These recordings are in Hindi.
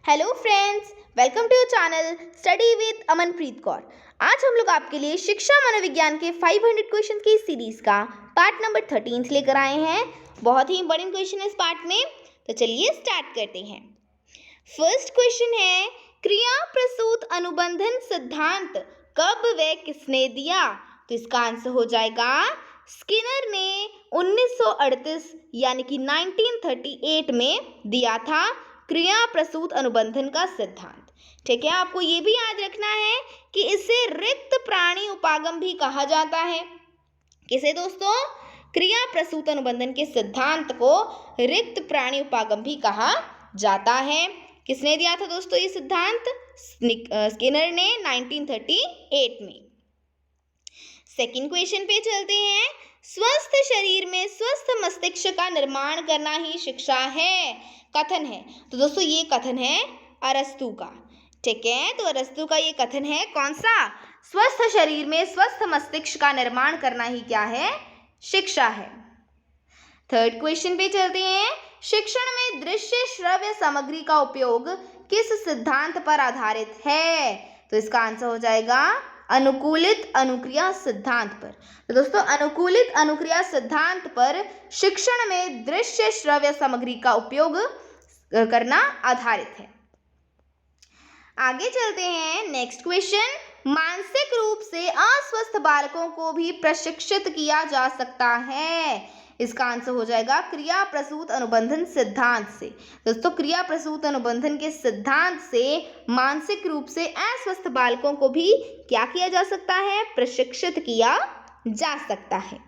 Hello friends, welcome to channel study with Amanpreet Kaur. आज हम लोग आपके लिए शिक्षा मनोविज्ञान के 500 क्वेश्चन की सीरीज का पार्ट नंबर 13 लेकर आए हैं। बहुत ही इंपॉर्टेंट क्वेश्चन है इस पार्ट में, तो चलिए स्टार्ट करते हैं। फर्स्ट क्वेश्चन है, क्रिया प्रसूत अनुबंधन सिद्धांत कब व किसने दिया? तो इसका आंसर हो जाएगा स्किनर ने 1938 यानी कि 1938 में दिया था क्रिया प्रसूत अनुबंधन का सिद्धांत। ठीक है, आपको ये भी याद रखना है कि इसे रिक्त प्राणी उपागम भी कहा जाता है। किसे दोस्तों? क्रिया प्रसूत अनुबंधन के सिद्धांत को रिक्त प्राणी उपागम भी कहा जाता है। किसने दिया था दोस्तों ये सिद्धांत? स्किनर ने 1938 में। सेकंड क्वेश्चन पे चलते हैं। स्वस्थ शरीर में स्वस्थ मस्तिष्क का निर्माण करना ही शिक्षा है, कथन है। तो दोस्तों ये कथन है अरस्तु का। ठीक है, तो अरस्तु का ये कथन है कौन सा? स्वस्थ शरीर में स्वस्थ मस्तिष्क का निर्माण करना ही क्या है? शिक्षा है। थर्ड क्वेश्चन पे चलते हैं। शिक्षण में दृश्य श्रव्य सामग्री का उपयोग किस सिद्धांत पर आधारित है? तो इसका आंसर हो जाएगा अनुकूलित अनुक्रिया सिद्धांत पर। तो दोस्तों अनुकूलित अनुक्रिया सिद्धांत पर शिक्षण में दृश्य श्रव्य सामग्री का उपयोग करना आधारित है। आगे चलते हैं। नेक्स्ट क्वेश्चन, मानसिक रूप से अस्वस्थ बालकों को भी प्रशिक्षित किया जा सकता है। इसका आंसर हो जाएगा क्रिया प्रसूत अनुबंधन सिद्धांत से। दोस्तों क्रिया प्रसूत अनुबंधन के सिद्धांत से मानसिक रूप से अस्वस्थ बालकों को भी क्या किया जा सकता है? प्रशिक्षित किया जा सकता है।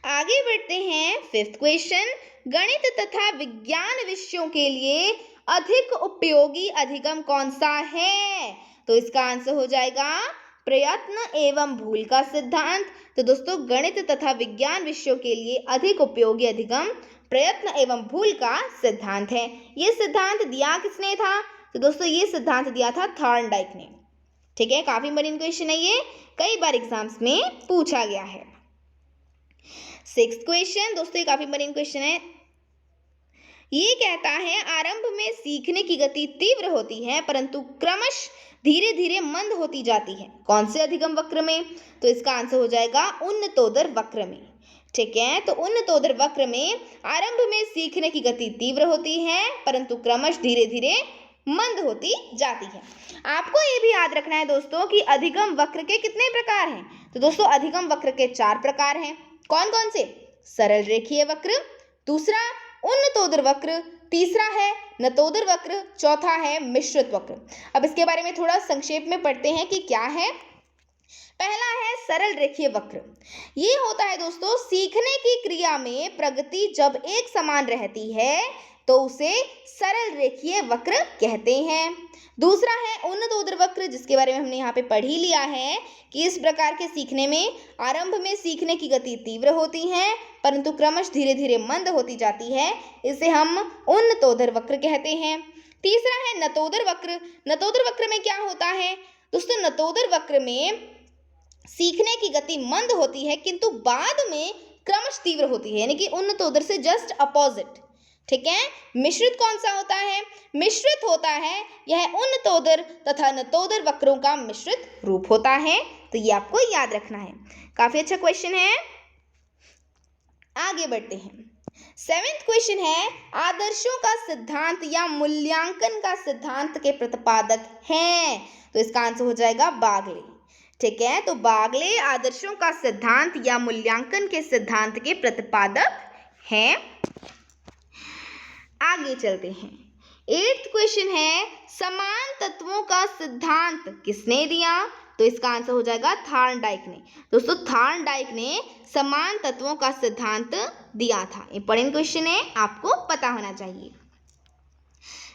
आगे बढ़ते हैं। फिफ्थ क्वेश्चन, गणित तथा विज्ञान विषयों के लिए अधिक उपयोगी अधिगम कौन सा है? तो इसका आंसर हो जाएगा प्रयत्न एवं भूल का सिद्धांत। तो दोस्तों गणित तथा विज्ञान विषयों के लिए अधिक उपयोगी अधिगम प्रयत्न एवं भूल का सिद्धांत है। ये सिद्धांत दिया किसने था? तो दोस्तों ये सिद्धांत दिया था थॉर्नडाइक ने। ठीक है, काफी इंपॉर्टेंट क्वेश्चन है ये, कई बार एग्जाम्स में पूछा गया है। सिक्स्थ क्वेश्चन, दोस्तों ये काफी इंपॉर्टेंट क्वेश्चन है। ये कहता है आरंभ में सीखने की गति तीव्र होती है परंतु क्रमश धीरे धीरे मंद होती जाती है। कौन से अधिगम वक्र में? तो इसका आंसर हो जाएगा उन्नतोदर वक्र में। ठीक है, तो उन्नतोदर वक्र में आरंभ में सीखने की गति तीव्र होती है परंतु क्रमश धीरे धीरे मंद होती जाती है। आपको ये भी याद रखना है दोस्तों कि अधिगम वक्र के कितने प्रकार हैं? तो दोस्तों अधिगम वक्र के 4 प्रकार हैं। कौन कौन से? सरल रेखीय वक्र, दूसरा उन्नतोदर वक्र, तीसरा है नतोदर वक्र, चौथा है मिश्रित वक्र। अब इसके बारे में थोड़ा संक्षेप में पढ़ते हैं कि क्या है। पहला है सरल रेखीय वक्र। ये होता है दोस्तों सीखने की क्रिया में प्रगति जब एक समान रहती है तो उसे सरल रेखीय वक्र कहते हैं। दूसरा है उन्नतोदर वक्र, जिसके बारे में हमने यहाँ पे पढ़ ही लिया है कि इस प्रकार के सीखने में आरंभ में सीखने की गति तीव्र होती है परंतु क्रमश धीरे धीरे मंद होती जाती है, इसे हम उन्नतोदर वक्र कहते हैं। तीसरा है नतोदर वक्र। नतोदर वक्र में क्या होता है दोस्तों? नतोदर वक्र में सीखने की गति मंद होती है किंतु बाद में क्रमश तीव्र होती है, यानी कि उन्नतोदर से जस्ट अपोजिट। ठीक है, मिश्रित कौन सा होता है? मिश्रित होता है यह उन्नतोदर तथा नतोदर वक्रों का मिश्रित रूप होता है। तो ये आपको याद रखना है। काफी अच्छा क्वेश्चन है। आगे बढ़ते हैं। 7th क्वेश्चन है, आदर्शों का सिद्धांत या मूल्यांकन का सिद्धांत के प्रतिपादक हैं। तो इसका आंसर हो जाएगा बागले। ठीक है, तो बागले आदर्शों का सिद्धांत या मूल्यांकन के सिद्धांत के प्रतिपादक हैं। आगे चलते हैं। 8th क्वेश्चन है, समान तत्वों का सिद्धांत किसने दिया? तो इसका आंसर हो जाएगा थॉर्नडाइक ने। दोस्तों थॉर्नडाइक ने समान तत्वों का सिद्धांत दिया था। इंपॉर्टेंट क्वेश्चन है, आपको पता होना चाहिए।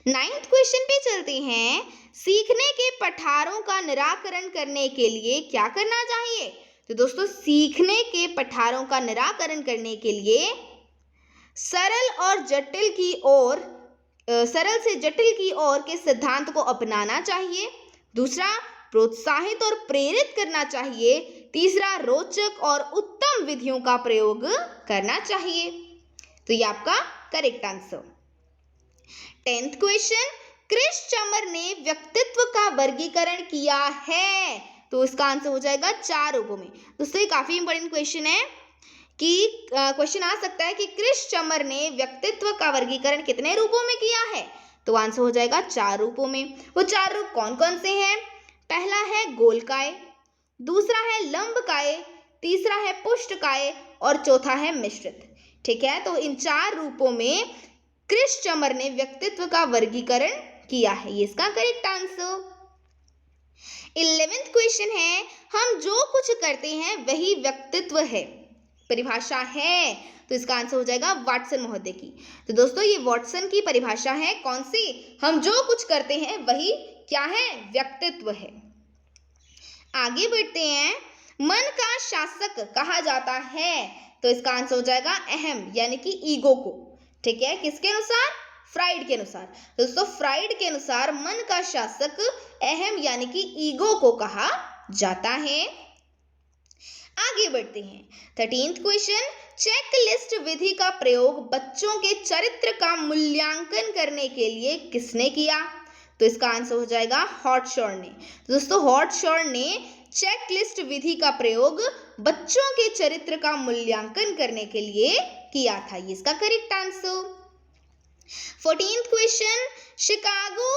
9th क्वेश्चन पे चलते हैं। सीखने के पठारों का निराकरण करने के लिए क्या करना चाहिए? तो दोस्तों सीखने के पठारों का निराकरण करने के लिए सरल से जटिल की ओर के सिद्धांत को अपनाना चाहिए। दूसरा प्रोत्साहित और प्रेरित करना चाहिए। तीसरा रोचक और उत्तम विधियों का प्रयोग करना चाहिए। तो ये आपका correct answer. 10th question, Krrish चमर ने व्यक्तित्व का वर्गीकरण किया है, तो इसका आंसर हो जाएगा 4 रूपों में। दोस्तों ये काफी इंपॉर्टेंट क्वेश्चन है कि क्वेश्चन आ सकता है कि क्रिश चमर ने व्यक्तित्व का वर्गीकरण कितने रूपों में किया है, तो आंसर हो जाएगा 4 रूपों में। वो 4 रूप कौन कौन से हैं? पहला है गोलकाय, दूसरा है लंबकाय, तीसरा है पुष्टकाय और चौथा है मिश्रित। ठीक है, तो इन 4 रूपों में क्रिश चमर ने व्यक्तित्व का वर्गीकरण किया है, ये इसका करेक्ट आंसर। 11th क्वेश्चन है, हम जो कुछ करते हैं वही व्यक्तित्व है, परिभाषा है, तो इसका आंसर हो जाएगा वाटसन महोदय की। तो दोस्तों ये वाटसन की परिभाषा है, कौन सी? हम जो कुछ करते हैं वही क्या है? व्यक्तित्व है। आगे बढ़ते हैं, मन का शासक कहा जाता है, तो इसका आंसर हो जाएगा अहम यानी कि ईगो को। ठीक है, किसके अनुसार? फ्राइड के अनुसार। दोस्तों फ्राइड के अनुसार मन का शासक अहम यानी कि ईगो को कहा जाता है। आगे बढ़ते हैं, 13th क्वेश्चन, चेकलिस्ट विधि का प्रयोग बच्चों के चरित्र का मूल्यांकन करने के लिए किसने किया, तो इसका आंसर हो जाएगा हॉटशॉर ने। तो दोस्तों हॉटशॉर ने चेकलिस्ट विधि का प्रयोग बच्चों के चरित्र का मूल्यांकन करने के लिए किया था, ये इसका correct answer. 14th question, Chicago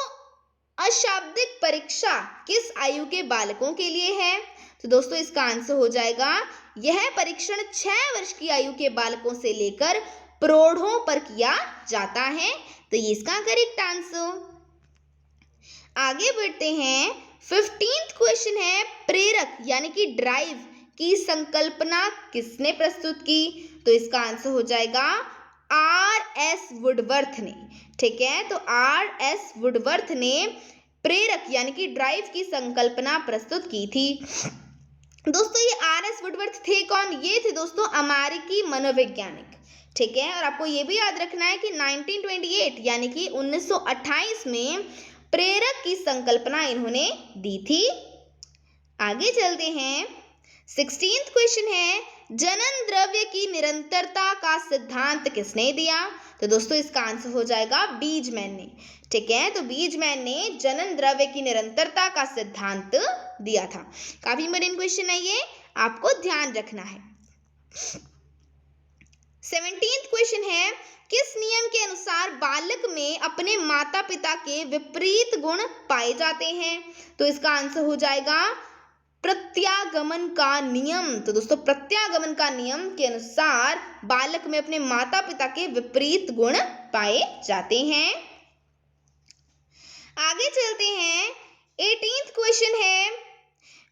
अशाब्दिक परीक्षा किस आयु के बालकों के लिए है, तो दोस्तों इसका आंसर हो जाएगा, यह परीक्षण 6 वर्ष की आयु के बालकों से लेकर प्रौढ़ों पर किया जाता है, तो ये इसका करेक्ट आंसर। आगे बढ़ते हैं, 15th क्वेश्चन है, प्रेरक यानी कि ड्राइव की संकल्पना किसने प्रस्तुत की, तो इसका आंसर हो जाएगा R.S. वुडवर्थ ने। ठीक है, तो R.S. वुडवर्थ ने प्रेरक यानी कि ड्राइव की संकल्पना प्रस्तुत की थी। दोस्तों ये R.S. वुडवर्थ थे कौन? ये थे दोस्तों अमेरिकी मनोवैज्ञानिक। ठीक है, और आपको ये भी याद रखना है कि 1928 यानी कि 1928 में प्रेरक की संकल्पना इन्होंने दी थी। आगे चलते हैं, 16th क्वेश्चन है, जनन द्रव्य की निरंतरता का सिद्धांत किसने दिया, तो दोस्तों इसका आंसर हो जाएगा बीजमैन ने। ठीक है, तो बीजमैन ने जनन द्रव्य की निरंतरता का सिद्धांत दिया था। काफी इंपॉर्टेंट क्वेश्चन है ये, आपको ध्यान रखना है। 17th क्वेश्चन है, किस नियम के अनुसार बालक में अपने माता पिता के विपरीत गुण पाए जाते हैं, तो इसका आंसर हो जाएगा प्रत्यागमन का नियम। तो दोस्तों प्रत्यागमन का नियम के अनुसार बालक में अपने माता पिता के विपरीत गुण पाए जाते हैं। आगे चलते हैं, 18th क्वेश्चन है,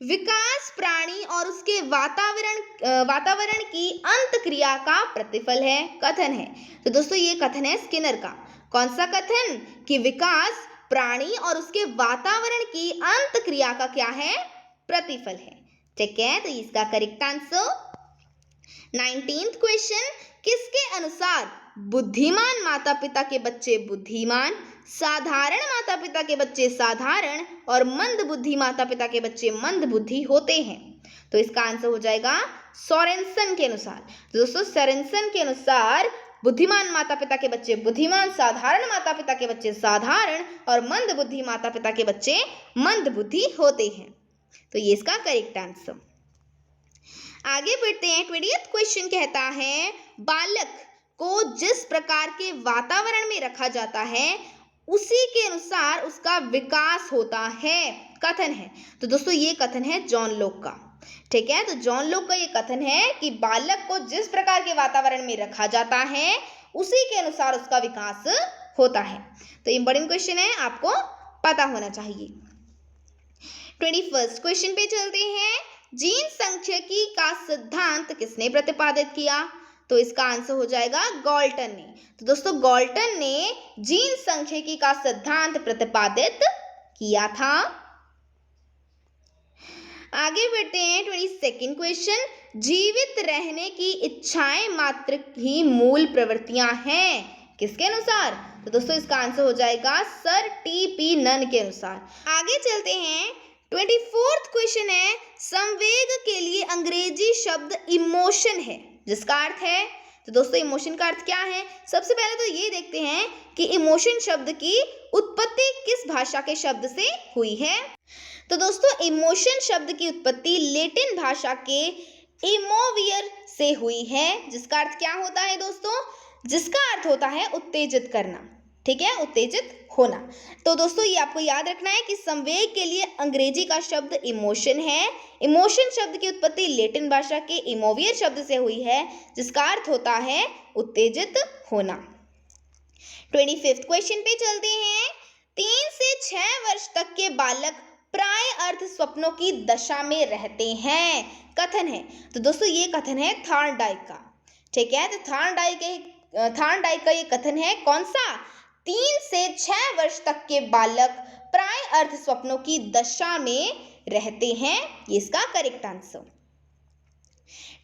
विकास प्राणी और उसके वातावरण की अंतक्रिया का प्रतिफल है, कथन है। तो दोस्तों ये कथन है स्किनर का। कौन सा कथन? कि विकास प्राणी और उसके वातावरण की अंतक्रिया का क्या है? प्रतिफल है। ठीक है, तो इसका करेक्ट आंसर। 19th क्वेश्चन, किसके अनुसार बुद्धिमान माता पिता के बच्चे बुद्धिमान, साधारण माता पिता के बच्चे साधारण और मंद बुद्धि माता पिता के बच्चे मंद बुद्धि होते हैं, तो इसका आंसर हो जाएगा सोरेनसन के अनुसार। दोस्तों सोरेनसन के अनुसार बुद्धिमान माता पिता के बच्चे बुद्धिमान, साधारण माता पिता के बच्चे साधारण और मंद बुद्धि माता पिता के बच्चे मंद बुद्धि होते हैं, तो ये इसका करेक्ट आंसर। आगे बढ़ते हैं, 20th क्वेश्चन कहता है, बालक को जिस प्रकार के वातावरण में रखा जाता है उसी के अनुसार उसका विकास होता है, कथन है। तो दोस्तों ये कथन है जॉन लोक का। ठीक है, तो जॉन लोक का ये कथन है कि बालक को जिस प्रकार के वातावरण में रखा जाता है उसी के अनुसार उसका विकास होता है। तो इंपॉर्टेंट क्वेश्चन है, आपको पता होना चाहिए। 21st क्वेश्चन पे चलते हैं, जीन सांख्यिकी का सिद्धांत किसने प्रतिपादित किया, तो इसका आंसर हो जाएगा गाल्टन ने। तो दोस्तों गाल्टन ने जीन सांख्यिकी का सिद्धांत प्रतिपादित किया था। आगे बढ़ते हैं, 22nd क्वेश्चन, जीवित रहने की इच्छाएं मात्र ही मूल प्रवृत्तियां हैं, किसके अनुसार, तो दोस्तों इसका आंसर हो जाएगा सर T.P. नन के अनुसार। आगे चलते हैं, 24th क्वेश्चन है, संवेग के लिए अंग्रेजी शब्द इमोशन है जिसका अर्थ है तो दोस्तों इमोशन का अर्थ क्या है? सबसे पहले तो ये देखते हैं कि इमोशन शब्द की उत्पत्ति किस भाषा के शब्द से हुई है। तो दोस्तों इमोशन शब्द की उत्पत्ति लैटिन भाषा के इमोवियर से हुई है, जिसका अर्थ क्या होता है दोस्तों? जिसका अर्थ होता है उत्तेजित करना, ठीक है, उत्तेजित होना। तो दोस्तों ये आपको याद रखना है कि संवेग के लिए अंग्रेजी का शब्द इमोशन है। इमोशन शब्द की उत्पत्ति लैटिन भाषा के इमोवियर शब्द से हुई है, जिसका अर्थ होता है उत्तेजित होना। 25th क्वेश्चन पे चलते हैं। 3 से 6 वर्ष तक के बालक प्राय अर्थ स्वप्नों की दशा में रहते हैं, कथन है। तो दोस्तों ये कथन है थॉर्नडाइक का, ठीक है। तो थॉर्नडाइक का ये कथन है कौन सा? 3 से 6 वर्ष तक के बालक प्राय अर्थ स्वप्नों की दशा में रहते हैं, ये इसका करेक्ट आंसर।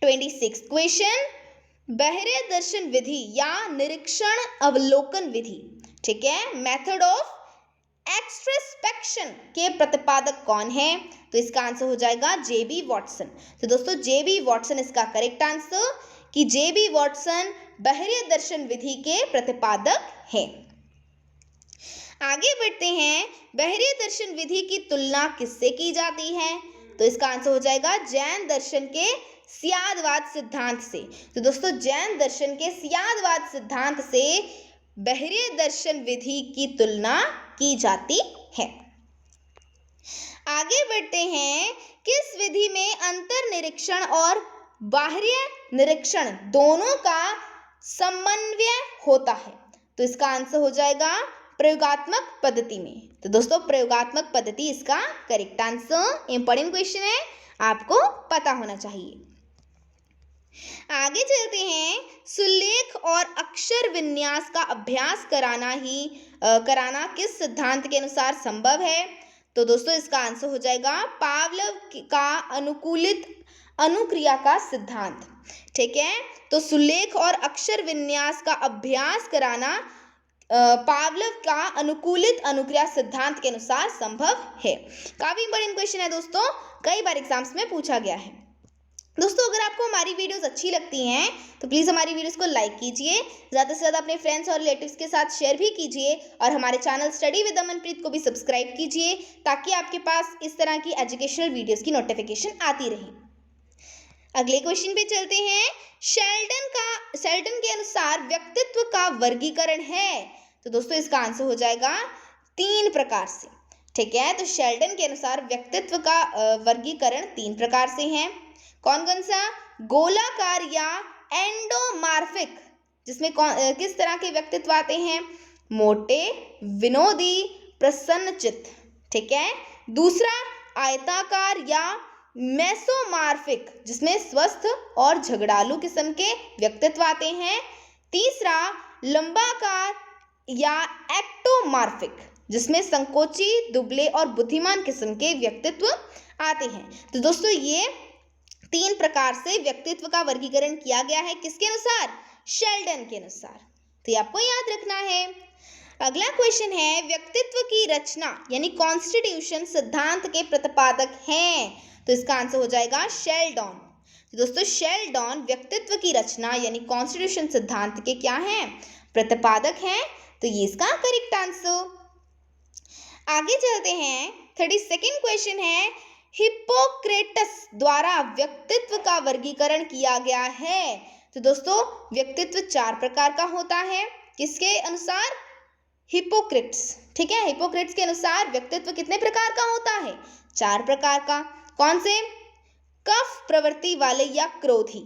26th क्वेश्चन, बहरे दर्शन विधि या निरीक्षण अवलोकन विधि, ठीक है, मेथड ऑफ एक्सट्रोस्पेक्शन के प्रतिपादक कौन है? तो इसका आंसर हो जाएगा जेबी वॉटसन। तो दोस्तों जेबी वॉटसन इसका करेक्ट आंसर, कि जेबी वॉटसन बहरे दर्शन विधि के प्रतिपादक हैं। आगे बढ़ते हैं। बहरे दर्शन विधि की तुलना किससे की जाती है? तो इसका आंसर हो जाएगा जैन दर्शन के स्यादवाद सिद्धांत से। तो दोस्तों जैन दर्शन के स्यादवाद सिद्धांत से बहरे दर्शन विधि की तुलना की जाती है। आगे बढ़ते हैं। किस विधि में अंतर निरीक्षण और बाह्य निरीक्षण दोनों का समन्वय होता है? तो इसका आंसर हो जाएगा प्रयोगात्मक पद्धति में। तो दोस्तों प्रयोगात्मक पद्धति इसका करेक्ट आंसर। इंपॉर्टेंट क्वेश्चन है, आपको पता होना चाहिए। आगे चलते हैं। सुलेख और अक्षर विन्यास का अभ्यास कराना किस सिद्धांत के अनुसार संभव है? तो दोस्तों इसका आंसर हो जाएगा पावलोव का अनुकूलित अनुक्रिया का सिद्धांत, ठीक है। तो सुलेख और अक्षर विन्यास का अभ्यास कराना पावलोव का अनुकूलित अनुक्रिया सिद्धांत के अनुसार संभव है। काफी इंपॉर्टेंट क्वेश्चन है दोस्तों, कई बार एग्जाम्स में पूछा गया है। दोस्तों अगर आपको हमारी वीडियोस अच्छी लगती हैं तो प्लीज़ हमारी वीडियोस को लाइक कीजिए, ज़्यादा से ज़्यादा अपने फ्रेंड्स और रिलेटिव्स के साथ शेयर भी कीजिए, और हमारे चैनल स्टडी विद अमनप्रीत को भी सब्सक्राइब कीजिए, ताकि आपके पास इस तरह की एजुकेशनल वीडियोस की नोटिफिकेशन आती रहे। अगले क्वेश्चन पे चलते हैं। शेल्डन के अनुसार व्यक्तित्व का वर्गीकरण है? तो दोस्तों इसका आंसर हो जाएगा 3 प्रकार से, ठीक है। तो शेल्डन के अनुसार व्यक्तित्व का वर्गीकरण 3 प्रकार से है। कौन कौन सा? गोलाकार या एंडोमार्फिक, जिसमें किस तरह के व्यक्तित्व आते हैं? मोटे, विनोदी, प्रसन्नचित्त, ठीक है। दूसरा आयताकार या मेसोमार्फिक, जिसमें स्वस्थ और झगड़ालू किस्म के व्यक्तित्व आते हैं। तीसरा लंबाकार या एक्टोमार्फिक, जिसमें संकोची, दुबले और बुद्धिमान किस्म के व्यक्तित्व आते हैं। तो दोस्तों ये 3 प्रकार से व्यक्तित्व का वर्गीकरण किया गया है, किसके अनुसार? शेल्डन के अनुसार। तो ये आपको याद रखना है। अगला क्वेश्चन है, व्यक्तित्व की रचना यानी कॉन्स्टिट्यूशन सिद्धांत के प्रतिपादक हैं? तो इसका आंसर हो जाएगा शेल्डन। तो दोस्तों शेल्डन व्यक्तित्व की रचना यानी कॉन्स्टिट्यूशन सिद्धांत के क्या हैं? प्रतिपादक हैं। तो ये इसका करेक्ट आंसर। आगे चलते हैं। 32nd क्वेश्चन है, हिप्पोक्रेटस द्वारा व्यक्तित्व का वर्गीकरण किया गया है? तो दोस्तों व्यक्तित्व 4 प्रकार का होता है, किसके अनुसार? हिप्पोक्रेट्स, ठीक है। हिप्पोक्रेट्स के अनुसार व्यक्तित्व कितने प्रकार का होता है? 4 प्रकार का। कौन से? कफ प्रवृत्ति वाले या क्रोधी।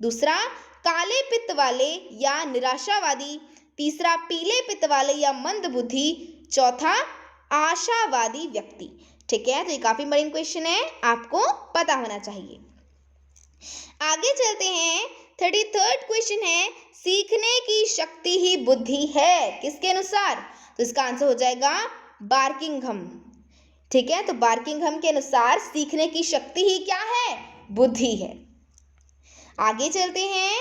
दूसरा काले पित्त वाले या निराशावादी। तीसरा पीले पित्त वाले या मंदबुद्धि। चौथा आशावादी व्यक्ति, ठीक है। तो ये काफी इंपॉर्टेंट क्वेश्चन है, आपको पता होना चाहिए। आगे चलते हैं। 33rd क्वेश्चन है, सीखने की शक्ति ही बुद्धि है, किसके अनुसार? तो इसका आंसर हो जाएगा बार्किंघम, ठीक है। तो बार्किंघम के अनुसार सीखने की शक्ति ही क्या है? बुद्धि है। आगे चलते हैं।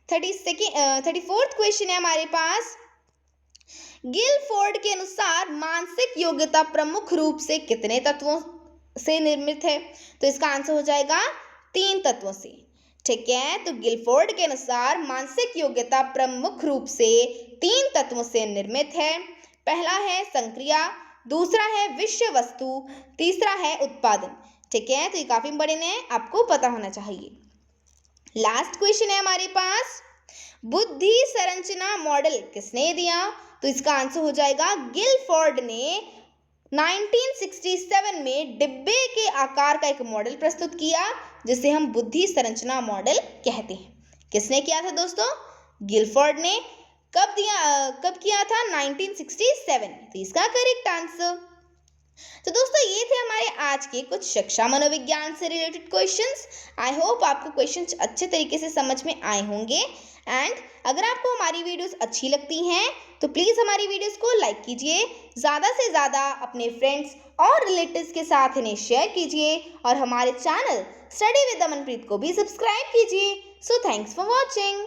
34th क्वेश्चन है हमारे पास, गिलफोर्ड के अनुसार मानसिक योग्यता प्रमुख रूप से कितने तत्वों से निर्मित है? तो इसका आंसर हो जाएगा 3 तत्वों से, ठीक है, तो गिलफोर्ड के अनुसार मानसिक योग्यता प्रमुख रूप से 3 तत्वों से निर्मित है। पहला है संक्रिया, दूसरा है विषय वस्तु, तीसरा है उत्पादन। ठीक है, तो ये काफी इंपॉर्टेंट है, आपको पता होना चाहिए। लास्ट क्वेश्चन है हमारे पास, बुद्धि संरचना मॉडल किसने दिया? तो इसका आंसर हो जाएगा गिलफोर्ड ने 1967 में डिब्बे के आकार का एक मॉडल प्रस्तुत किया जिसे हम बुद्धि संरचना मॉडल कहते हैं। किसने किया था दोस्तों? गिलफोर्ड ने। कब किया था? 1967। तो इसका करेक्ट आंसर। तो दोस्तों ये थे हमारे आज के कुछ शिक्षा मनोविज्ञान से रिलेटेड क्वेश्चंस। आई होप आपको क्वेश्चंस अच्छे तरीके से समझ में आए होंगे। एंड अगर आपको हमारी वीडियोस अच्छी लगती हैं तो प्लीज़ हमारी वीडियोस को लाइक कीजिए, ज़्यादा से ज़्यादा अपने फ्रेंड्स और रिलेटिव्स के साथ इन्हें शेयर कीजिए और हमारे चैनल स्टडी विद अमनप्रीत को भी सब्सक्राइब कीजिए। So thanks for watching.